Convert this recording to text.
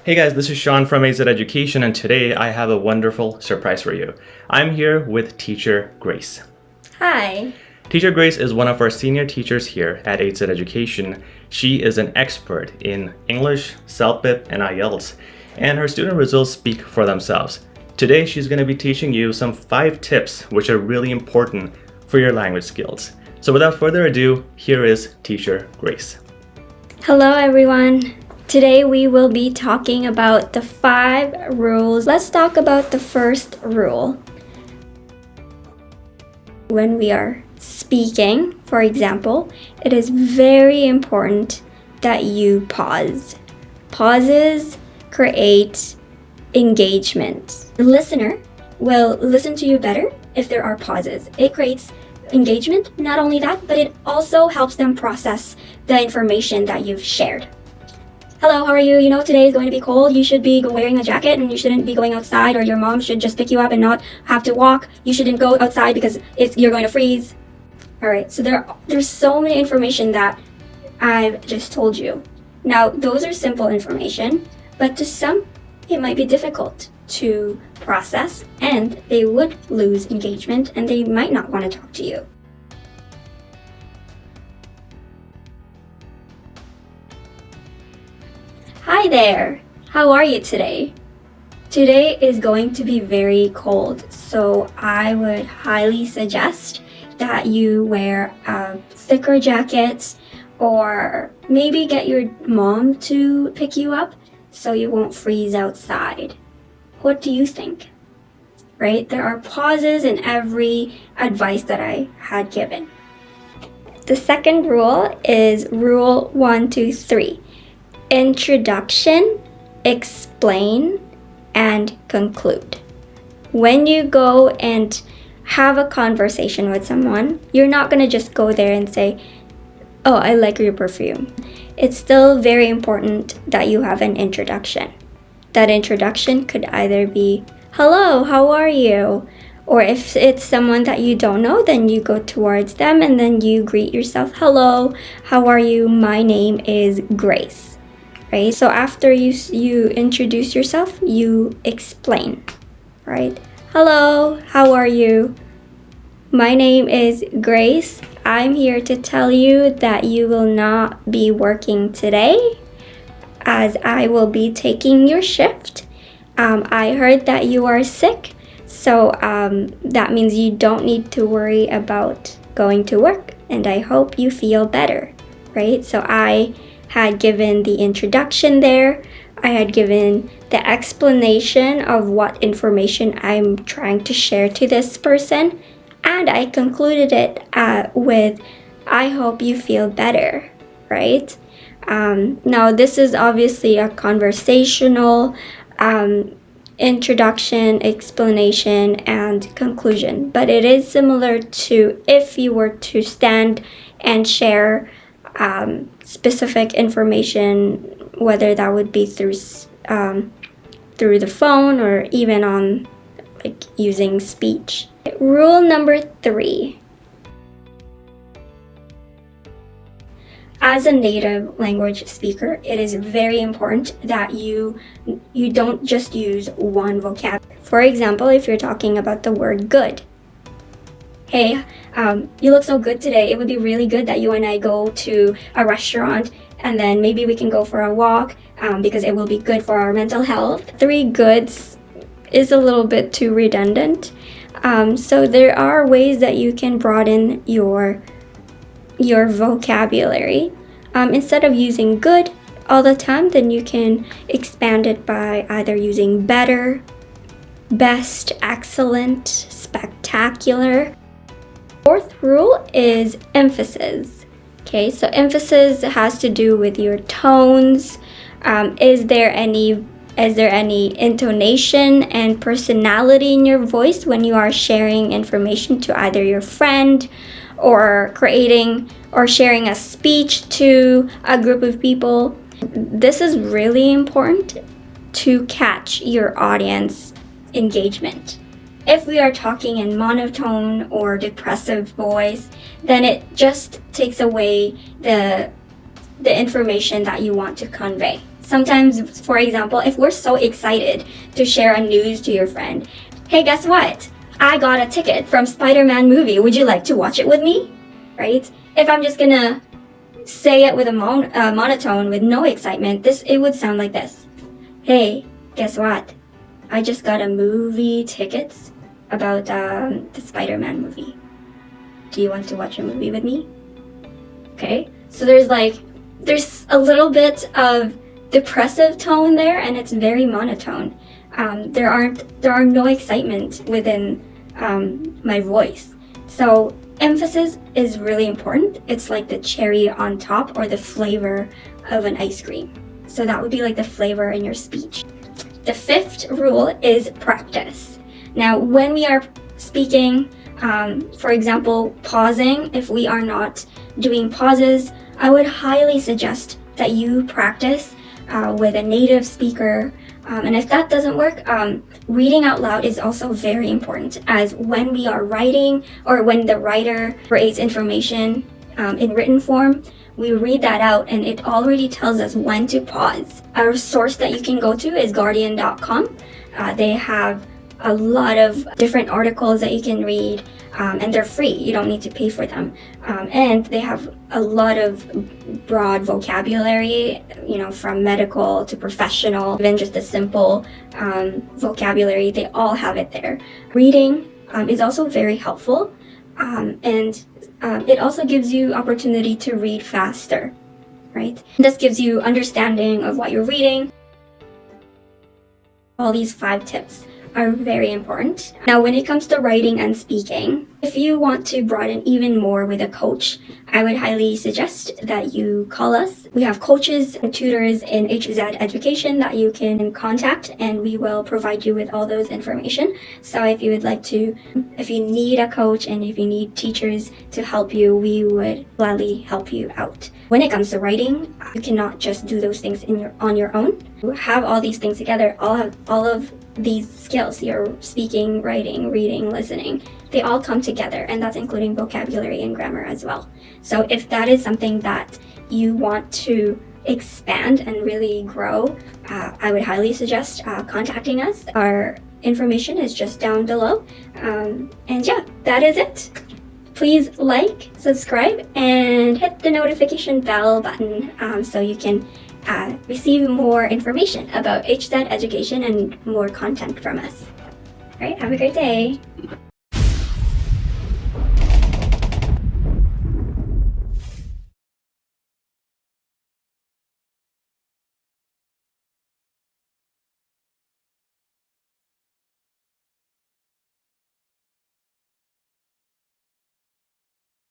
Hey guys, this is Sean from HZad Education, and today I have a wonderful surprise for you. I'm here with Teacher Grace. Hi. Teacher Grace is one of our senior teachers here at HZad Education. She is an expert in English, CELPIP, and IELTS, and her student results speak for themselves. Today she's going to be teaching you some 5 tips which are really important for your language skills. So without further ado, here is Teacher Grace. Hello everyone. Today we will be talking about the 5 rules. Let's talk about the first rule. When we are speaking, for example, it is very important that you pause. Pauses create engagement. The listener will listen to you better if there are pauses. It creates engagement. Not only that, but it also helps them process the information that you've shared. Hello, how are you? You know, today is going to be cold. You should be wearing a jacket and you shouldn't be going outside, or your mom should just pick you up and not have to walk. You shouldn't go outside because you're going to freeze. All right, so there's so many information that I've just told you. Now, those are simple information, but to some, it might be difficult to process and they would lose engagement and they might not want to talk to you. Hi there! How are you today? Today is going to be very cold, so I would highly suggest that you wear a thicker jacket or maybe get your mom to pick you up so you won't freeze outside. What do you think? Right? There are pauses in every advice that I had given. The second rule is rule 1, 2, 3. Introduction, explain, and conclude. When you go and have a conversation with someone, you're not going to just go there and say, "Oh, I like your perfume." It's still very important that you have an introduction. That introduction could either be, "Hello, how are you?" Or if it's someone that you don't know, then you go towards them and then you greet yourself, "Hello, how are you? My name is Grace." Right? So after you introduce yourself, you explain, right? "Hello, how are you? My name is Grace. I'm here to tell you that you will not be working today as I will be taking your shift. I heard that you are sick, so that means you don't need to worry about going to work, and I hope you feel better," right? So I had given the introduction there. I had given the explanation of what information I'm trying to share to this person, and I concluded it with, "I hope you feel better," right? Now, this is obviously a conversational introduction, explanation, and conclusion, but it is similar to if you were to stand and share specific information, whether that would be through the phone or even on using speech. Rule number 3. As a native language speaker, it is very important that you don't just use one vocabulary. For example, if you're talking about the word good, "Hey, you look so good today. It would be really good that you and I go to a restaurant and then maybe we can go for a walk because it will be good for our mental health." 3 goods is a little bit too redundant. So there are ways that you can broaden your vocabulary. Instead of using good all the time, then you can expand it by either using better, best, excellent, spectacular. 4th rule is emphasis. Okay, so emphasis has to do with your tones. Is there any intonation and personality in your voice when you are sharing information to either your friend or sharing a speech to a group of people? This is really important to catch your audience engagement. If we are talking in monotone or depressive voice, then it just takes away the information that you want to convey. Sometimes, for example, if we're so excited to share a news to your friend, hey, guess what? I got a ticket from Spider-Man movie. Would you like to watch it with me? Right? If I'm just gonna say it with a monotone with no excitement, it would sound like this. Hey, guess what? I just got a movie tickets about the Spider-Man movie. Do you want to watch a movie with me? Okay, so there's a little bit of depressive tone there, and it's very monotone. There are no excitement within my voice. So emphasis is really important. It's like the cherry on top or the flavor of an ice cream. So that would be like the flavor in your speech. The fifth rule is practice. Now, when we are speaking, for example, pausing, if we are not doing pauses, I would highly suggest that you practice with a native speaker. And if that doesn't work, reading out loud is also very important, as when we are writing or when the writer creates information in written form, we read that out and it already tells us when to pause. Our source that you can go to is guardian.com. They have a lot of different articles that you can read, and they're free. You don't need to pay for them. And they have a lot of broad vocabulary, from medical to professional, even just a simple vocabulary. They all have it there. Reading is also very helpful, and it also gives you opportunity to read faster, right? This gives you understanding of what you're reading. All these 5 tips are very important. Now, when it comes to writing and speaking, if you want to broaden even more with a coach, I would highly suggest that you call us. We have coaches and tutors in HZad education that you can contact, and we will provide you with all those information. So if you need a coach and if you need teachers to help you, we would gladly help you out. When it comes to writing, you cannot just do those things on your own. You have all these things together, all of these skills, your speaking, writing, reading, listening, they all come together, and that's including vocabulary and grammar as well. So if that is something that you want to expand and really grow, I would highly suggest contacting us. Our information is just down below. And yeah, that is it. Please like, subscribe, and hit the notification bell button so you can receive more information about HZad education and more content from us. All right, have a great day.